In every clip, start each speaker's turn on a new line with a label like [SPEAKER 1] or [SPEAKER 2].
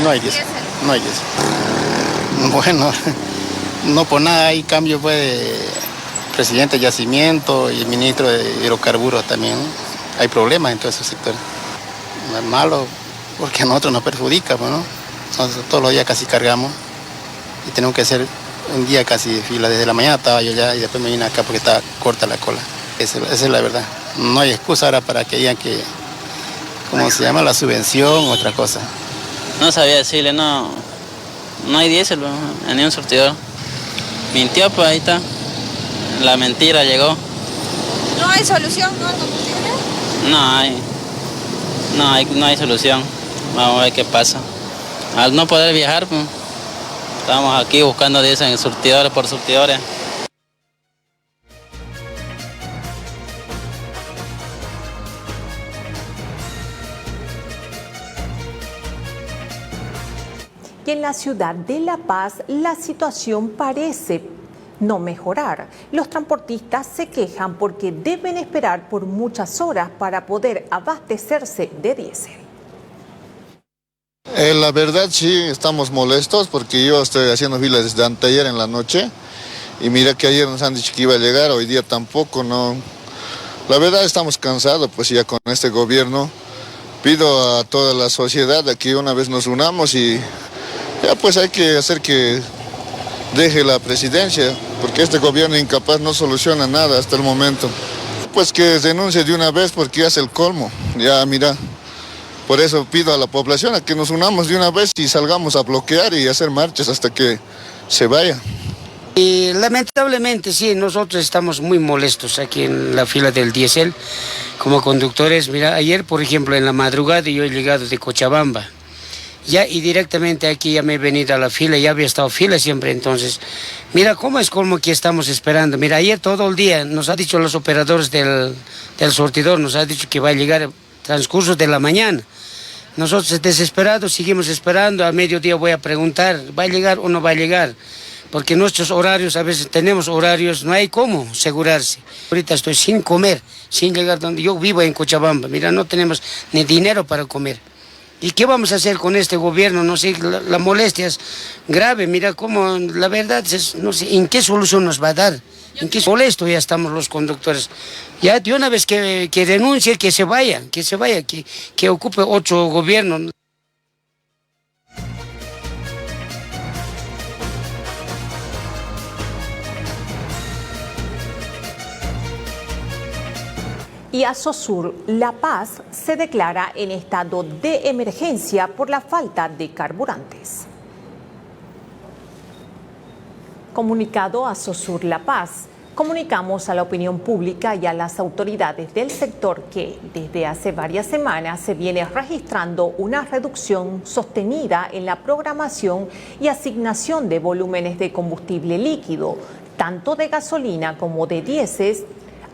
[SPEAKER 1] no hay diésel. No hay diésel. Bueno, no por nada hay cambio pues de presidente de Yacimiento y ministro de Hidrocarburos también. Hay problemas en todo ese sector. No es malo porque a nosotros nos perjudica, pues, ¿no? Nosotros todos los días casi cargamos y tenemos que hacer un día casi de fila. Desde la mañana estaba yo ya y después me vine acá porque estaba corta la cola. Esa es la verdad. No hay excusa ahora para que digan que, ¿cómo se llama? La subvención o otra cosa.
[SPEAKER 2] No sabía decirle, no hay diésel, ni un surtidor. Mintió, pues ahí está. La mentira llegó.
[SPEAKER 3] ¿No hay solución, no, al combustible?
[SPEAKER 2] No hay solución. Vamos a ver qué pasa. Al no poder viajar, pues, estamos aquí buscando diésel en surtidores por surtidores.
[SPEAKER 4] Y en la ciudad de La Paz la situación parece no mejorar. Los transportistas se quejan porque deben esperar por muchas horas para poder abastecerse de diésel.
[SPEAKER 5] La verdad sí, estamos molestos porque yo estoy haciendo filas desde anteayer en la noche y mira que ayer nos han dicho que iba a llegar, hoy día tampoco, no. La verdad estamos cansados pues ya con este gobierno. Pido a toda la sociedad a que una vez nos unamos y ya pues hay que hacer que deje la presidencia, porque este gobierno incapaz no soluciona nada hasta el momento. Pues que denuncie de una vez porque ya es el colmo, ya mira. Por eso pido a la población a que nos unamos de una vez y salgamos a bloquear y hacer marchas hasta que se vaya.
[SPEAKER 6] Y lamentablemente sí, nosotros estamos muy molestos aquí en la fila del diésel como conductores. Mira, ayer por ejemplo en la madrugada yo he llegado de Cochabamba. Ya y directamente aquí ya me he venido a la fila, ya había estado fila siempre entonces. Mira cómo es como que estamos esperando. Mira, ayer todo el día nos ha dicho los operadores del surtidor, nos ha dicho que va a llegar transcurso de la mañana. Nosotros desesperados seguimos esperando, a mediodía voy a preguntar, ¿va a llegar o no va a llegar? Porque nuestros horarios, a veces tenemos horarios, no hay cómo asegurarse. Ahorita estoy sin comer, sin llegar donde yo vivo en Cochabamba. Mira, no tenemos ni dinero para comer. ¿Y qué vamos a hacer con este gobierno? No sé, la molestia es grave. Mira cómo, la verdad, no sé, ¿en qué solución nos va a dar? ¿En qué molesto ya estamos los conductores? Ya de una vez que renuncie, que se vaya, que ocupe otro gobierno.
[SPEAKER 4] Y Asosur La Paz se declara en estado de emergencia por la falta de carburantes. Comunicado Asosur La Paz, comunicamos a la opinión pública y a las autoridades del sector que desde hace varias semanas se viene registrando una reducción sostenida en la programación y asignación de volúmenes de combustible líquido, tanto de gasolina como de diésel,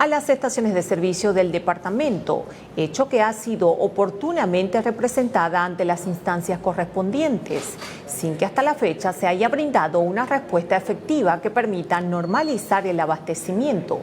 [SPEAKER 4] a las estaciones de servicio del departamento, hecho que ha sido oportunamente representada ante las instancias correspondientes, sin que hasta la fecha se haya brindado una respuesta efectiva que permita normalizar el abastecimiento.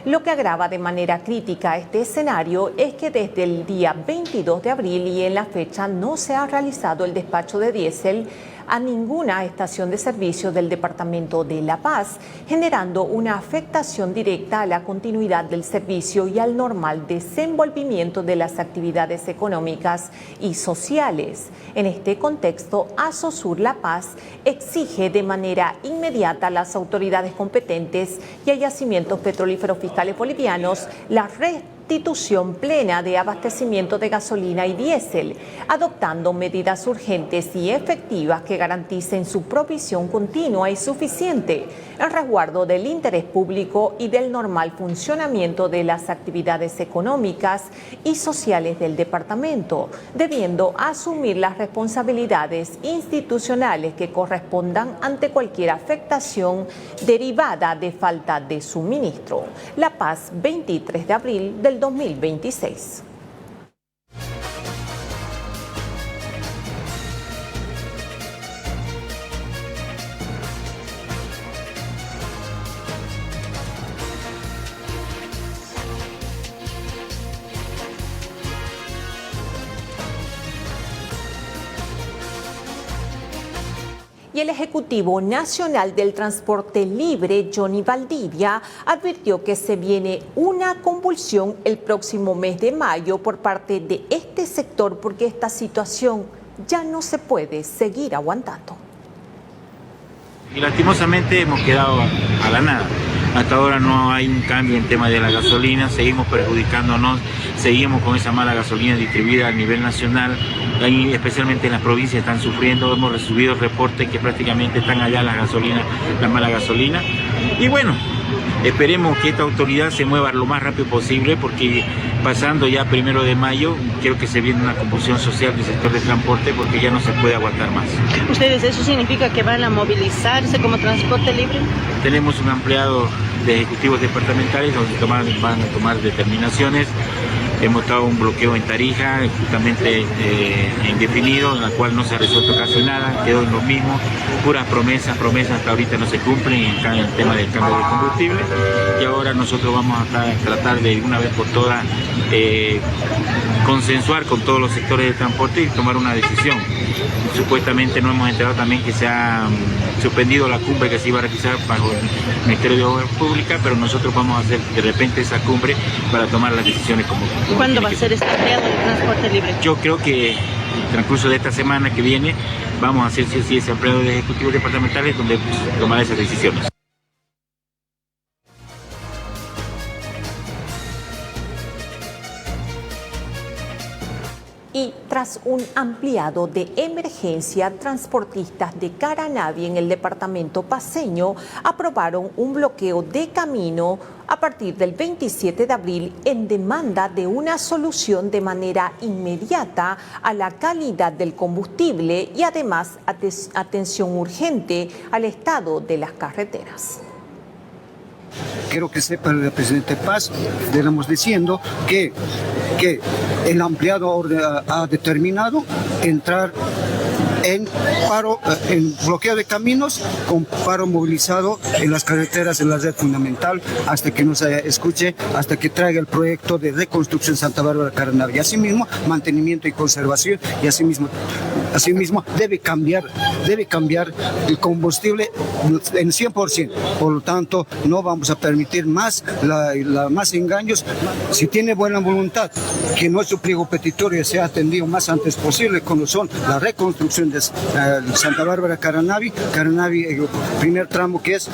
[SPEAKER 4] Lo que agrava de manera crítica este escenario es que desde el día 22 de abril y en la fecha no se ha realizado el despacho de diésel a ninguna estación de servicio del departamento de La Paz, generando una afectación directa a la continuidad del servicio y al normal desenvolvimiento de las actividades económicas y sociales. En este contexto, Asosur La Paz exige de manera inmediata a las autoridades competentes y a Yacimientos Petrolíferos Fiscales Bolivianos la restitución plena de abastecimiento de gasolina y diésel, adoptando medidas urgentes y efectivas que garanticen su provisión continua y suficiente en resguardo del interés público y del normal funcionamiento de las actividades económicas y sociales del departamento, debiendo asumir las responsabilidades institucionales que correspondan ante cualquier afectación derivada de falta de suministro. La Paz, 23 de abril del 2026. Y el Ejecutivo Nacional del Transporte Libre, Johnny Valdivia, advirtió que se viene una convulsión el próximo mes de mayo por parte de este sector porque esta situación ya no se puede seguir aguantando.
[SPEAKER 7] Y lastimosamente hemos quedado a la nada. Hasta ahora no hay un cambio en tema de la gasolina, seguimos perjudicándonos, seguimos con esa mala gasolina distribuida a nivel nacional, ahí, especialmente en las provincias están sufriendo, hemos recibido reportes que prácticamente están allá la mala gasolina. Y bueno, esperemos que esta autoridad se mueva lo más rápido posible porque pasando ya 1 de mayo creo que se viene una convulsión social del sector de transporte porque ya no se puede aguantar más.
[SPEAKER 8] ¿Ustedes eso significa que van a movilizarse como transporte libre?
[SPEAKER 7] Tenemos un ampliado de ejecutivos departamentales donde van a tomar determinaciones. Hemos estado un bloqueo en Tarija, justamente indefinido, en la cual no se ha resuelto casi nada, quedó en lo mismo, puras promesas hasta ahorita no se cumplen en el tema del cambio de combustible. Y ahora nosotros vamos a tratar de una vez por todas consensuar con todos los sectores de transporte y tomar una decisión. Supuestamente no hemos enterado también que se ha suspendido la cumbre que se iba a realizar bajo el Ministerio de Obras Públicas, pero nosotros vamos a hacer de repente esa cumbre para tomar las decisiones como
[SPEAKER 8] ¿Cuándo va a ser este empleado de transporte libre?
[SPEAKER 7] Yo creo que en el transcurso de esta semana que viene vamos a hacer sí ese empleado de ejecutivos departamentales donde tomar esas decisiones.
[SPEAKER 4] Y tras un ampliado de emergencia, transportistas de Caranavi en el departamento paceño aprobaron un bloqueo de camino a partir del 27 de abril en demanda de una solución de manera inmediata a la calidad del combustible y además atención urgente al estado de las carreteras.
[SPEAKER 9] Quiero que sepa el presidente Paz, le estamos diciendo que el ampliado ha determinado entrar en paro, en bloqueo de caminos con paro movilizado en las carreteras de la red fundamental hasta que nos escuche, hasta que traiga el proyecto de reconstrucción Santa Bárbara Caranavi. Asimismo, mantenimiento y conservación y asimismo debe cambiar el combustible en 100%. Por lo tanto, no vamos a permitir más más engaños. Si tiene buena voluntad, que nuestro pliego petitorio sea atendido más antes posible, como son la reconstrucción de Santa Bárbara Caranavi, el primer tramo que es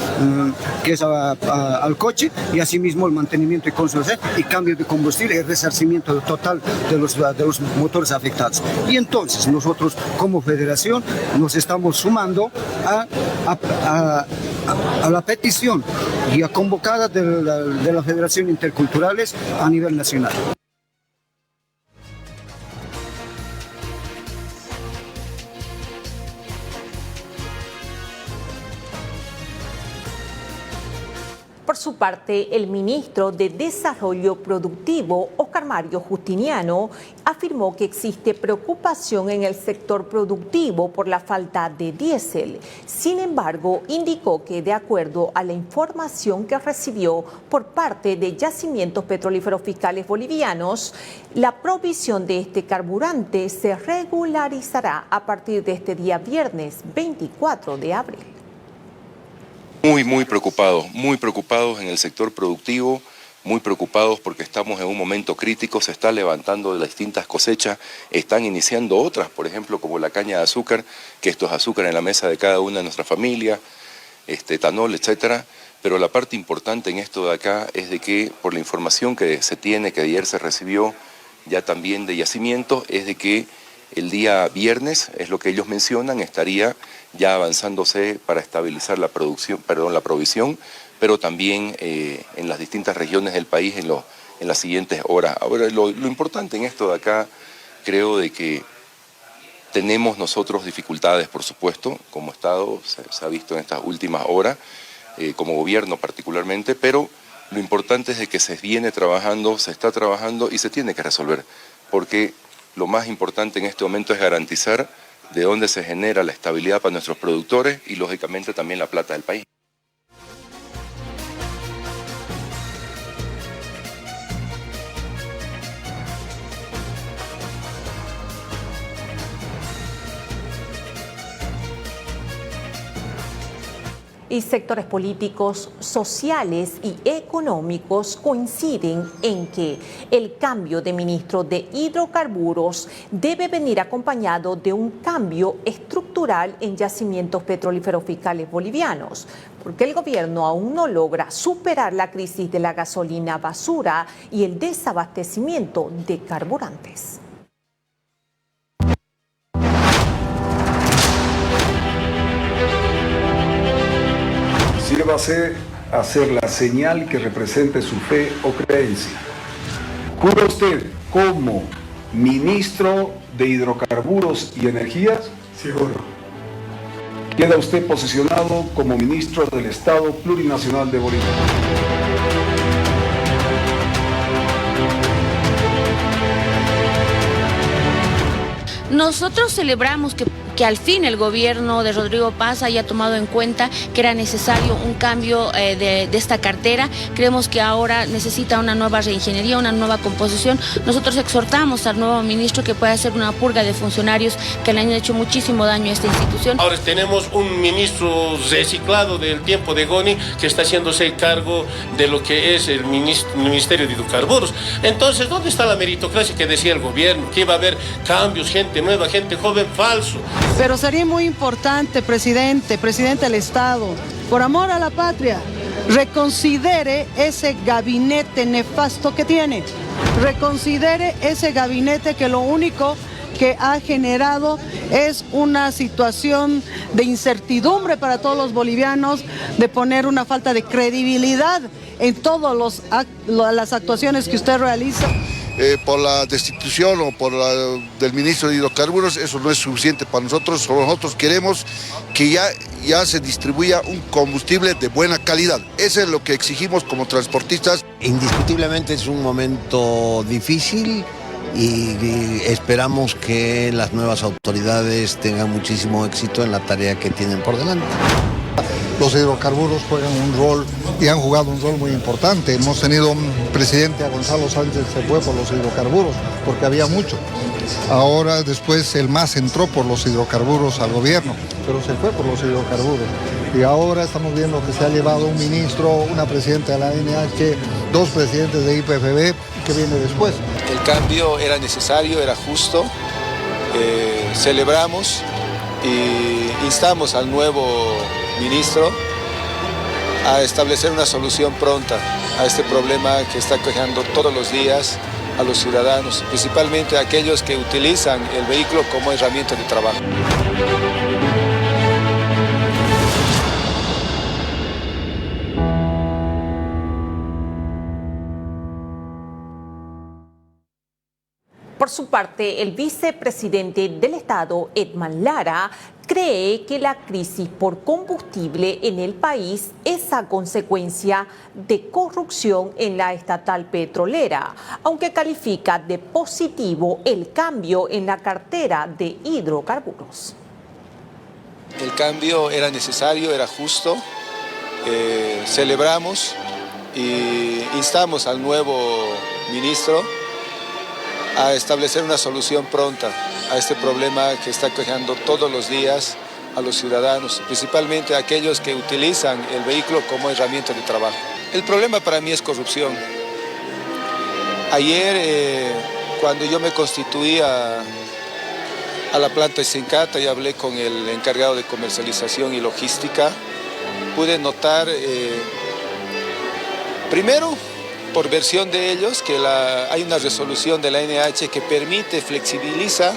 [SPEAKER 9] al coche, y asimismo el mantenimiento y conservación y cambio de combustible y el resarcimiento total de los motores afectados. Y entonces nosotros como federación nos estamos sumando a la petición y a convocada de la Federación Interculturales a nivel nacional.
[SPEAKER 4] Por su parte, el ministro de Desarrollo Productivo, Oscar Mario Justiniano, afirmó que existe preocupación en el sector productivo por la falta de diésel. Sin embargo, indicó que de acuerdo a la información que recibió por parte de Yacimientos Petrolíferos Fiscales Bolivianos, la provisión de este carburante se regularizará a partir de este día viernes 24 de abril.
[SPEAKER 10] Muy preocupados en el sector productivo, muy preocupados porque estamos en un momento crítico, se está levantando de las distintas cosechas, están iniciando otras, por ejemplo, como la caña de azúcar, que esto es azúcar en la mesa de cada una de nuestras familias, etanol, etcétera. Pero la parte importante en esto de acá es de que, por la información que se tiene, que ayer se recibió ya también de Yacimientos, es de que el día viernes, es lo que ellos mencionan, estaría ya avanzándose para estabilizar la provisión, pero también en las distintas regiones del país en las siguientes horas. Ahora, lo importante en esto de acá, creo de que tenemos nosotros dificultades, por supuesto, como Estado, se ha visto en estas últimas horas, como gobierno particularmente, pero lo importante es de que se viene trabajando, se está trabajando y se tiene que resolver, porque lo más importante en este momento es garantizar de dónde se genera la estabilidad para nuestros productores y lógicamente también la plata del país.
[SPEAKER 4] Y sectores políticos, sociales y económicos coinciden en que el cambio de ministro de hidrocarburos debe venir acompañado de un cambio estructural en yacimientos petrolíferos fiscales bolivianos, porque el gobierno aún no logra superar la crisis de la gasolina basura y el desabastecimiento de carburantes.
[SPEAKER 11] Sírvase a hacer la señal que represente su fe o creencia. ¿Jura usted como ministro de Hidrocarburos y Energías?
[SPEAKER 12] Sí, juro.
[SPEAKER 11] Queda usted posicionado como ministro del Estado Plurinacional de Bolivia.
[SPEAKER 13] Nosotros celebramos que al fin el gobierno de Rodrigo Paz haya tomado en cuenta que era necesario un cambio de esta cartera. Creemos que ahora necesita una nueva reingeniería, una nueva composición. Nosotros exhortamos al nuevo ministro que pueda hacer una purga de funcionarios que le han hecho muchísimo daño a esta institución.
[SPEAKER 14] Ahora tenemos un ministro reciclado del tiempo de Goni que está haciéndose cargo de lo que es el Ministerio de Hidrocarburos. Entonces, ¿dónde está la meritocracia que decía el gobierno? Que iba a haber cambios, gente nueva, gente joven, falso.
[SPEAKER 15] Pero sería muy importante, presidente del Estado, por amor a la patria, reconsidere ese gabinete nefasto que tiene. Reconsidere ese gabinete que lo único que ha generado es una situación de incertidumbre para todos los bolivianos, de poner una falta de credibilidad en todas las actuaciones que usted realiza.
[SPEAKER 5] Por la destitución o del ministro de Hidrocarburos, eso no es suficiente para nosotros. Nosotros queremos que ya se distribuya un combustible de buena calidad. Eso es lo que exigimos como transportistas.
[SPEAKER 16] Indiscutiblemente es un momento difícil y esperamos que las nuevas autoridades tengan muchísimo éxito en la tarea que tienen por delante.
[SPEAKER 17] Los hidrocarburos juegan un rol y han jugado un rol muy importante. Hemos tenido un presidente, a Gonzalo Sánchez, se fue por los hidrocarburos, porque había mucho. Ahora después el MAS entró por los hidrocarburos al gobierno, pero se fue por los hidrocarburos. Y ahora estamos viendo que se ha llevado un ministro, una presidenta de la ANH, 2 presidentes de IPFB, ¿qué viene después?
[SPEAKER 18] El cambio era necesario, era justo, celebramos y instamos al nuevo ministro a establecer una solución pronta a este problema que está aquejando todos los días a los ciudadanos, principalmente a aquellos que utilizan el vehículo como herramienta de trabajo.
[SPEAKER 4] Por su parte, el vicepresidente del Estado, Edman Lara, cree que la crisis por combustible en el país es a consecuencia de corrupción en la estatal petrolera, aunque califica de positivo el cambio en la cartera de hidrocarburos.
[SPEAKER 18] El cambio era necesario, era justo, celebramos y instamos al nuevo ministro a establecer una solución pronta a este problema que está aquejando todos los días a los ciudadanos, principalmente a aquellos que utilizan el vehículo como herramienta de trabajo. El problema para mí es corrupción. Ayer, cuando yo me constituí a la planta de Sencata y hablé con el encargado de comercialización y logística, pude notar, primero, por versión de ellos, que hay una resolución de la ANH que permite, flexibiliza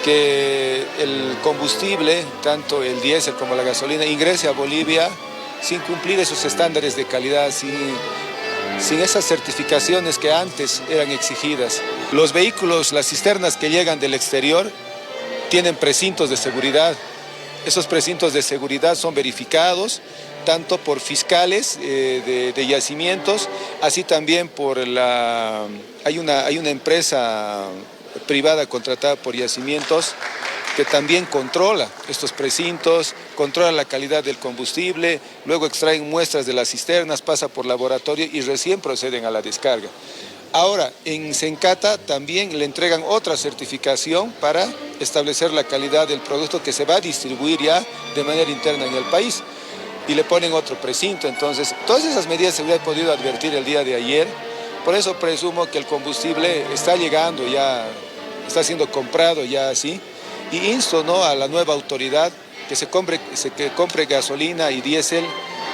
[SPEAKER 18] que el combustible, tanto el diésel como la gasolina, ingrese a Bolivia sin cumplir esos estándares de calidad, sin esas certificaciones que antes eran exigidas. Los vehículos, las cisternas que llegan del exterior, tienen precintos de seguridad. Esos precintos de seguridad son verificados tanto por fiscales de yacimientos, así también por hay una empresa privada contratada por yacimientos que también controla estos precintos, controla la calidad del combustible, luego extraen muestras de las cisternas, pasa por laboratorio y recién proceden a la descarga. Ahora, en Sencata también le entregan otra certificación para establecer la calidad del producto que se va a distribuir ya de manera interna en el país. y le ponen otro precinto. Entonces, todas esas medidas se hubieran podido advertir el día de ayer. Por eso presumo que el combustible está llegando ya, está siendo comprado ya así. Y insto, ¿no?, a la nueva autoridad que compre gasolina y diésel,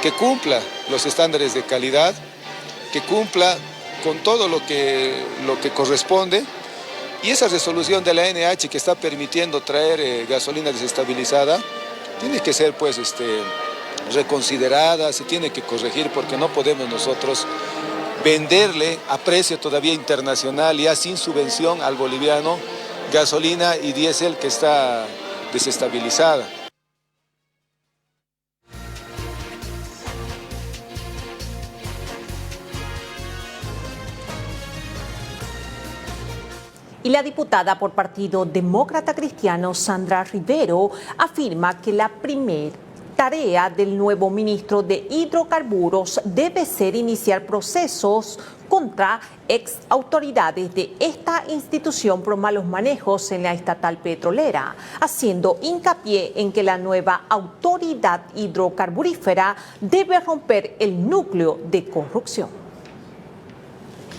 [SPEAKER 18] que cumpla los estándares de calidad, que cumpla con todo lo que corresponde. Y esa resolución de la ANH que está permitiendo traer gasolina desestabilizada, tiene que ser pues reconsiderada, se tiene que corregir, porque no podemos nosotros venderle a precio todavía internacional, ya sin subvención al boliviano, gasolina y diésel que está desestabilizada.
[SPEAKER 4] Y la diputada por Partido Demócrata Cristiano, Sandra Rivero, afirma que la primera tarea del nuevo ministro de Hidrocarburos debe ser iniciar procesos contra ex autoridades de esta institución por malos manejos en la estatal petrolera, haciendo hincapié en que la nueva autoridad hidrocarburífera debe romper el núcleo de corrupción.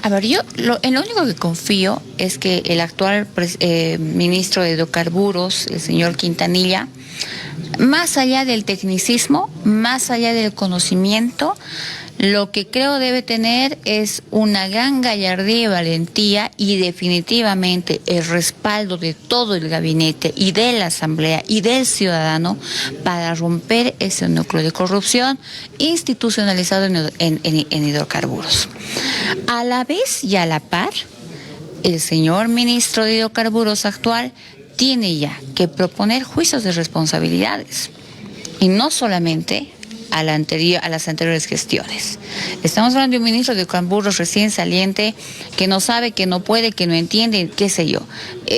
[SPEAKER 12] A ver, yo en lo único que confío es que el actual ministro de Hidrocarburos, el señor Quintanilla, más allá del tecnicismo, más allá del conocimiento, lo que creo debe tener es una gran gallardía y valentía, y definitivamente el respaldo de todo el gabinete y de la asamblea y del ciudadano para romper ese núcleo de corrupción institucionalizado en hidrocarburos. A la vez y a la par, el señor ministro de Hidrocarburos actual tiene ya que proponer juicios de responsabilidades, y no solamente a las anteriores gestiones. Estamos hablando de un ministro de Hidrocarburos recién saliente, que no sabe, que no puede, que no entiende, qué sé yo.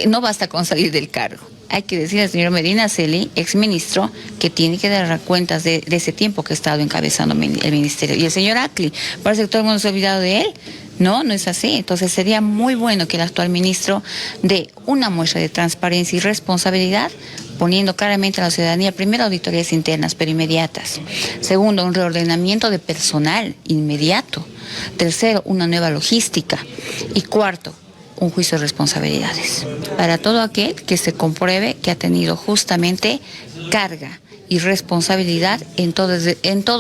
[SPEAKER 12] No basta con salir del cargo. Hay que decir al señor Medinaceli, exministro, que tiene que dar cuentas de ese tiempo que ha estado encabezando el ministerio. Y el señor Acli, parece que todo el mundo se ha olvidado de él. No es así. Entonces sería muy bueno que el actual ministro dé una muestra de transparencia y responsabilidad, poniendo claramente a la ciudadanía, primero, auditorías internas, pero inmediatas. Segundo, un reordenamiento de personal inmediato. Tercero, una nueva logística. Y cuarto, un juicio de responsabilidades para todo aquel que se compruebe que ha tenido justamente carga y responsabilidad en todo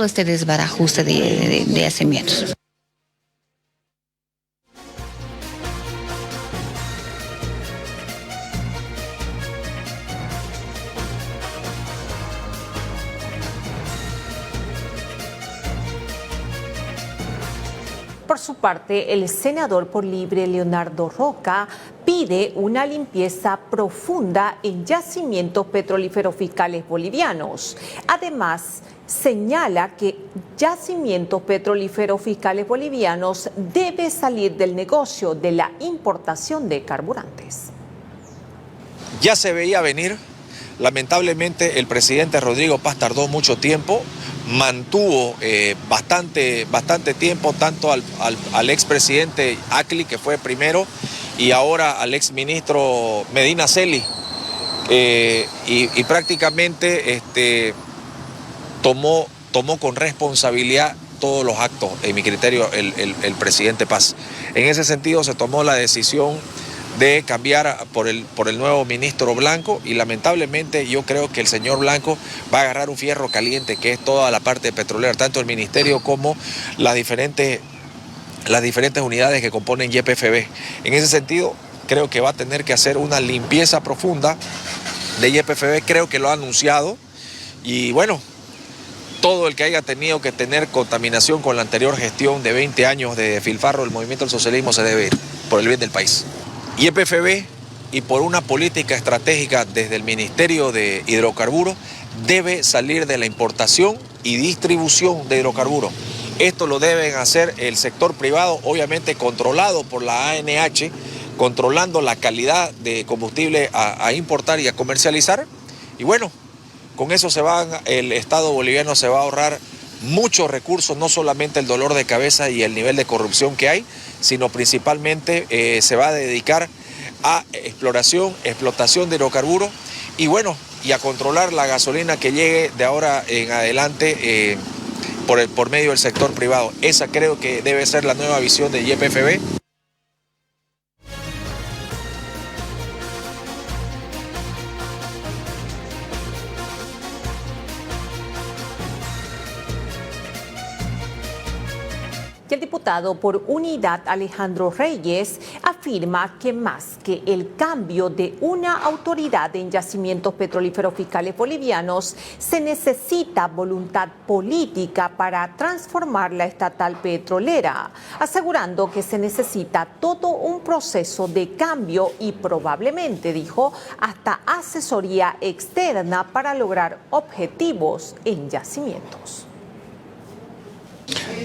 [SPEAKER 12] este desbarajuste de yacimientos.
[SPEAKER 4] Por su parte, el senador por Libre, Leonardo Roca, pide una limpieza profunda en yacimientos petrolíferos fiscales bolivianos. Además, señala que yacimientos petrolíferos fiscales bolivianos debe salir del negocio de la importación de carburantes.
[SPEAKER 19] Ya se veía venir. Lamentablemente el presidente Rodrigo Paz tardó mucho tiempo, mantuvo bastante tiempo tanto al expresidente Acli, que fue primero, y ahora al exministro Medinaceli, y prácticamente tomó con responsabilidad todos los actos, en mi criterio, el presidente Paz. En ese sentido se tomó la decisión de cambiar por el nuevo ministro Blanco, y lamentablemente yo creo que el señor Blanco va a agarrar un fierro caliente, que es toda la parte petrolera, tanto el ministerio como las diferentes unidades que componen YPFB. En ese sentido, creo que va a tener que hacer una limpieza profunda de YPFB, creo que lo ha anunciado, y bueno, todo el que haya tenido que tener contaminación con la anterior gestión de 20 años de despilfarro del movimiento del socialismo se debe ir, por el bien del país. YPFB, y por una política estratégica desde el Ministerio de Hidrocarburos, debe salir de la importación y distribución de hidrocarburos. Esto lo deben hacer el sector privado, obviamente controlado por la ANH, controlando la calidad de combustible a importar y a comercializar. Y bueno, con eso el Estado boliviano se va a ahorrar muchos recursos, no solamente el dolor de cabeza y el nivel de corrupción que hay, sino principalmente se va a dedicar a explotación de hidrocarburos, y bueno, y a controlar la gasolina que llegue de ahora en adelante por medio del sector privado. Esa creo que debe ser la nueva visión de YPFB.
[SPEAKER 4] El diputado por Unidad Alejandro Reyes afirma que más que el cambio de una autoridad en yacimientos petrolíferos fiscales bolivianos, se necesita voluntad política para transformar la estatal petrolera, asegurando que se necesita todo un proceso de cambio y probablemente, dijo, hasta asesoría externa para lograr objetivos en yacimientos.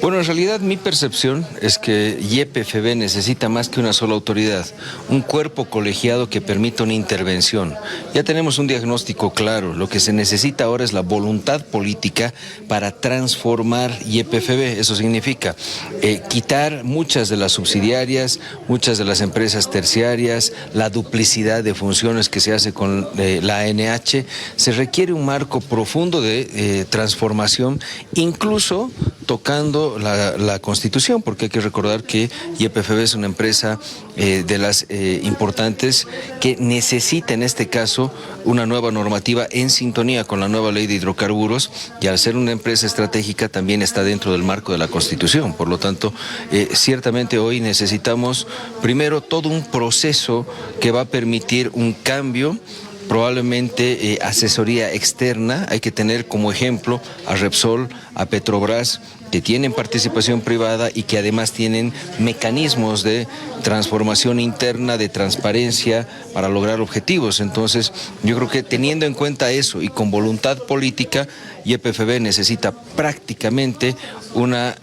[SPEAKER 20] Bueno, en realidad mi percepción es que YPFB necesita más que una sola autoridad, un cuerpo colegiado que permita una intervención. Ya tenemos un diagnóstico claro, lo que se necesita ahora es la voluntad política para transformar YPFB. Eso significa quitar muchas de las subsidiarias, muchas de las empresas terciarias, la duplicidad de funciones que se hace con la ANH. Se requiere un marco profundo de transformación, incluso tocando la Constitución, porque hay que recordar que YPFB es una empresa de las importantes que necesita en este caso una nueva normativa en sintonía con la nueva ley de hidrocarburos, y al ser una empresa estratégica también está dentro del marco de la Constitución. Por lo tanto, ciertamente hoy necesitamos primero todo un proceso que va a permitir un cambio, probablemente asesoría externa. Hay que tener como ejemplo a Repsol, a Petrobras, que tienen participación privada y que además tienen mecanismos de transformación interna, de transparencia para lograr objetivos. Entonces, yo creo que teniendo en cuenta eso y con voluntad política, YPFB necesita prácticamente una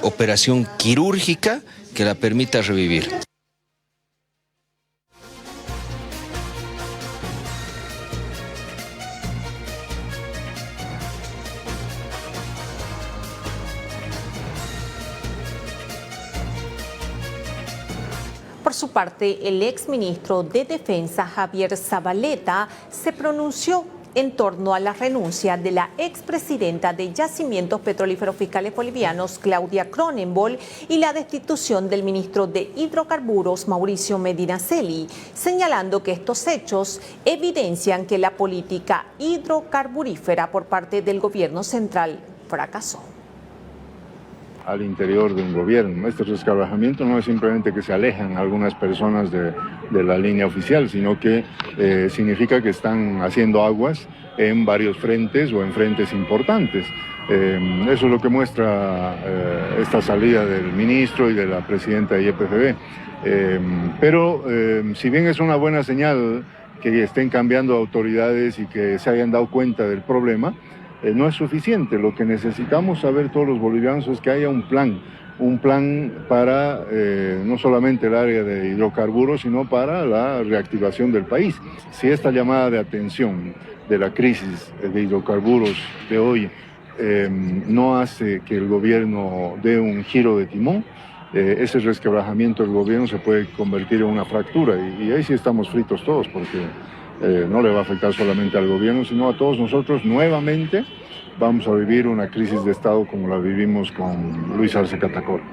[SPEAKER 20] operación quirúrgica que la permita revivir.
[SPEAKER 4] Por su parte, el exministro de Defensa, Javier Zabaleta, se pronunció en torno a la renuncia de la expresidenta de Yacimientos Petrolíferos Fiscales Bolivianos, Claudia Cronenbol, y la destitución del ministro de Hidrocarburos, Mauricio Medinaceli, señalando que estos hechos evidencian que la política hidrocarburífera por parte del gobierno central fracasó.
[SPEAKER 21] Al interior de un gobierno. Este resquebrajamiento no es simplemente que se alejan algunas personas de la línea oficial, sino que significa que están haciendo aguas en varios frentes o en frentes importantes. Eso es lo que muestra esta salida del ministro y de la presidenta de YPFB. Pero si bien es una buena señal que estén cambiando autoridades y que se hayan dado cuenta del problema, no es suficiente. Lo que necesitamos saber todos los bolivianos es que haya un plan para no solamente el área de hidrocarburos, sino para la reactivación del país. Si esta llamada de atención de la crisis de hidrocarburos de hoy no hace que el gobierno dé un giro de timón, ese resquebrajamiento del gobierno se puede convertir en una fractura, y ahí sí estamos fritos todos, porque no le va a afectar solamente al gobierno, sino a todos nosotros. Nuevamente vamos a vivir una crisis de Estado como la vivimos con Luis Arce Catacora.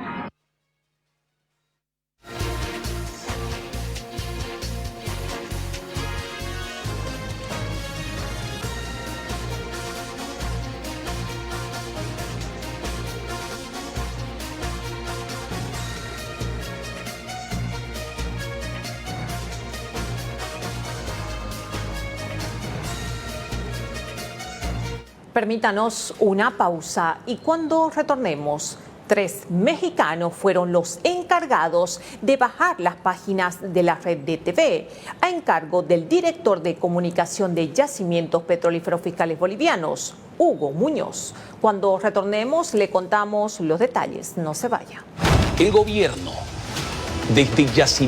[SPEAKER 4] Permítanos una pausa y cuando retornemos, 3 mexicanos fueron los encargados de bajar las páginas de la red de TV a encargo del director de comunicación de Yacimientos Petrolíferos Fiscales Bolivianos, Hugo Muñoz. Cuando retornemos le contamos los detalles. No se vaya.
[SPEAKER 22] El gobierno de este yacimiento